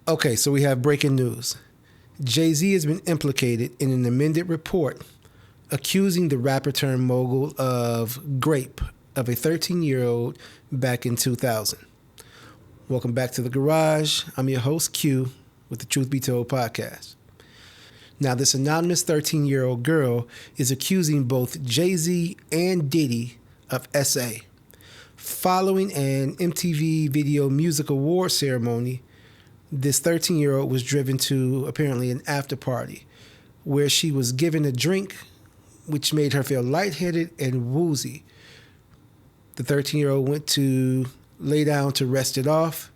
Okay, so we have breaking news. Jay-Z has been implicated in an amended report accusing the rapper turned mogul of rape of a 13-year-old back in 2000. Welcome back to The Garage. I'm your host, Q, with the Truth Be Told podcast. Now, this anonymous 13-year-old girl is accusing both Jay-Z and Diddy of SA. Following an MTV Video Music Award ceremony, this 13-year-old was driven to apparently an after party where she was given a drink which made her feel lightheaded and woozy. The 13-year-old went to lay down to rest it off,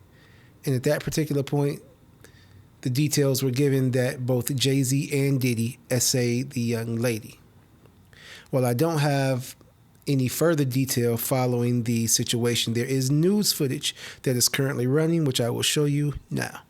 and at that particular point, the details were given that both Jay-Z and Diddy essayed the young lady. While I don't have any further detail following the situation, there is news footage that is currently running, which I will show you now.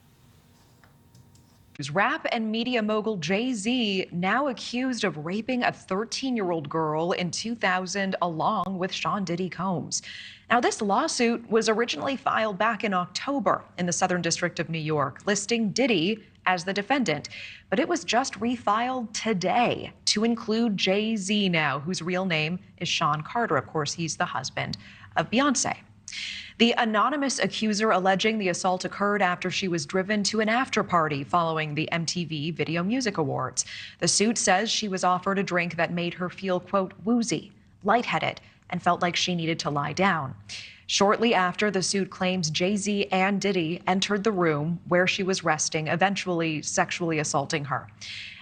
Rap and media mogul Jay-Z now accused of raping a 13-year-old girl in 2000 along with Sean Diddy Combs. Now, this lawsuit was originally filed back in October in the Southern District of New York, listing Diddy as the defendant. But it was just refiled today to include Jay-Z now, whose real name is Sean Carter. Of course, he's the husband of Beyonce. The anonymous accuser alleging the assault occurred after she was driven to an after party following the MTV Video Music Awards. The suit says she was offered a drink that made her feel, quote, woozy, lightheaded, and felt like she needed to lie down. Shortly after, the suit claims Jay-Z and Diddy entered the room where she was resting, eventually sexually assaulting her.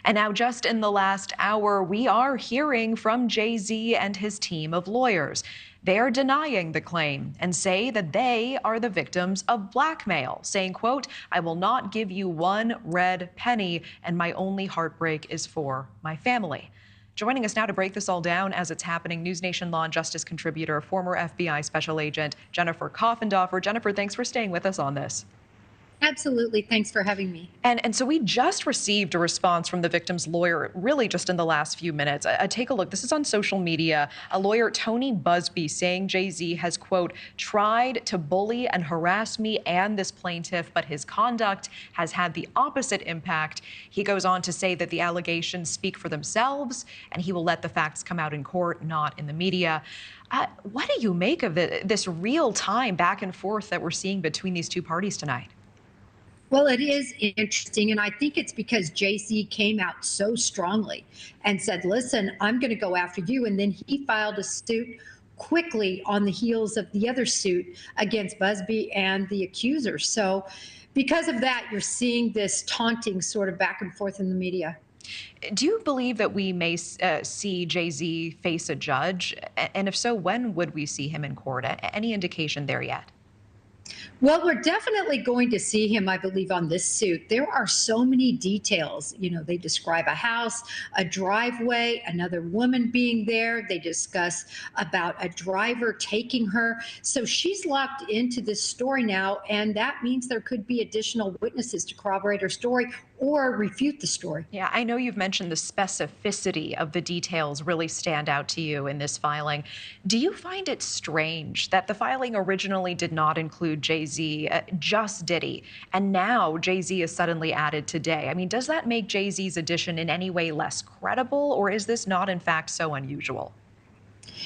And now, just in the last hour, we are hearing from Jay-Z and his team of lawyers. They are denying the claim and say that they are the victims of blackmail, saying, quote, I will not give you one red penny, and my only heartbreak is for my family. Joining us now to break this all down as it's happening, News Nation Law and Justice contributor, former FBI Special Agent Jennifer Coffindoffer. Jennifer, thanks for staying with us on this. Absolutely. Thanks for having me. And so we just received a response from the victim's lawyer, really just in the last few minutes. Take a look. This is on social media. A lawyer, Tony Busby, saying Jay-Z has, quote, tried to bully and harass me and this plaintiff, but his conduct has had the opposite impact. He goes on to say that the allegations speak for themselves and he will let the facts come out in court, not in the media. What do you make of this real-time back and forth that we're seeing between these two parties tonight? Well, it is interesting, and I think it's because Jay-Z came out so strongly and said, listen, I'm going to go after you. And then he filed a suit quickly on the heels of the other suit against Busby and the accuser. So because of that, you're seeing this taunting sort of back and forth in the media. Do you believe that we may see Jay-Z face a judge? And if so, when would we see him in court? Any indication there yet? Well, we're definitely going to see him, I believe, on this suit. There are so many details. You know, they describe a house, a driveway, another woman being there. They discuss about a driver taking her. So she's locked into this story now, and that means there could be additional witnesses to corroborate her story or refute the story. Yeah, I know you've mentioned the specificity of the details really stand out to you in this filing. Do you find it strange that the filing originally did not include Jay-Z, just Diddy, and now Jay-Z is suddenly added today? I mean, does that make Jay-Z's addition in any way less credible, or is this not, in fact, so unusual?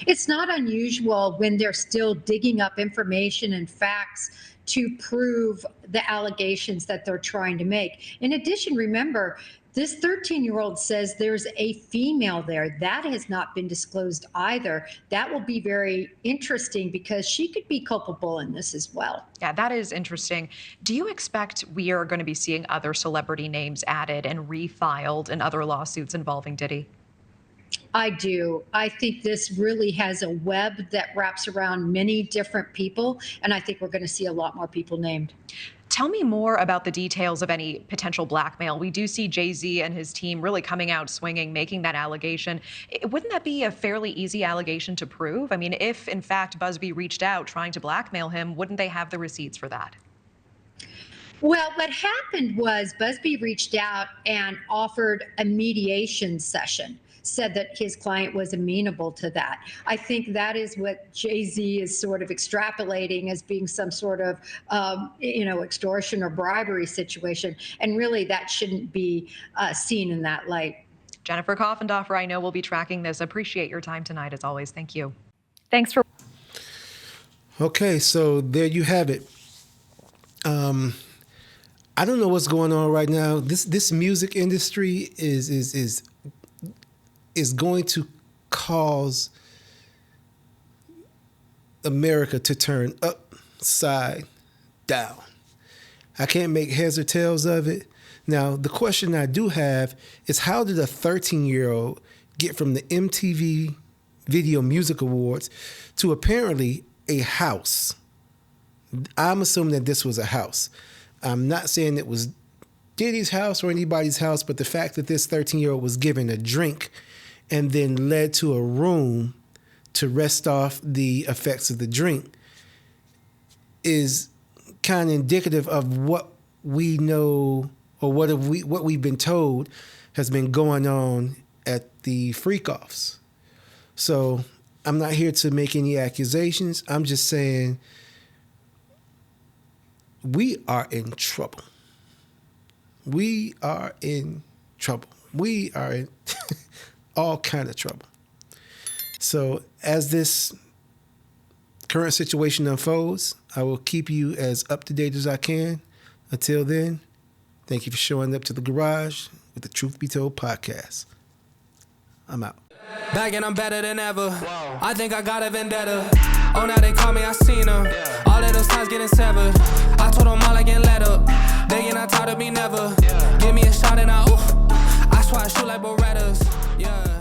It's not unusual when they're still digging up information and facts to prove the allegations that they're trying to make. In addition, remember, this 13-year-old says there's a female there. That has not been disclosed either. That will be very interesting because she could be culpable in this as well. Yeah, that is interesting. Do you expect we are going to be seeing other celebrity names added and refiled in other lawsuits involving Diddy? I do. I think this really has a web that wraps around many different people, and I think we're going to see a lot more people named. Tell me more about the details of any potential blackmail. We do see Jay-Z and his team really coming out swinging, making that allegation. Wouldn't that be a fairly easy allegation to prove? I mean, if in fact Busby reached out trying to blackmail him, wouldn't they have the receipts for that? Well, what happened was Busby reached out and offered a mediation session. said that his client was amenable to that. I think that is what Jay-Z is sort of extrapolating as being some sort of, extortion or bribery situation. And really, that shouldn't be seen in that light. Jennifer Coffendorfer, I know we'll be tracking this. Appreciate your time tonight, as always. Thank you. Thanks for. Okay, so there you have it. I don't know what's going on right now. This music industry is going to cause America to turn upside down. I can't make heads or tails of it. Now, the question I do have is, how did a 13-year-old get from the MTV Video Music Awards to apparently a house? I'm assuming that this was a house. I'm not saying it was Diddy's house or anybody's house, but the fact that this 13-year-old was given a drink and then led to a room to rest off the effects of the drink is kind of indicative of what we know, or what we've been told has been going on at the freak-offs. So I'm not here to make any accusations. I'm just saying we are in trouble. We are in trouble. We are in all kind of trouble. So as this current situation unfolds, I will keep you as up to date as I can. Until then, thank you for showing up to the garage with the Truth Be Told podcast. I'm out. Back and I'm better than ever. Whoa. I think I got a vendetta. Oh, now they call me, I seen them. Yeah. All of those times getting severed. I told them all I get let up. They get not tired of me never. Yeah. Give me a shot and I swear I shoot like Berettas. Yeah.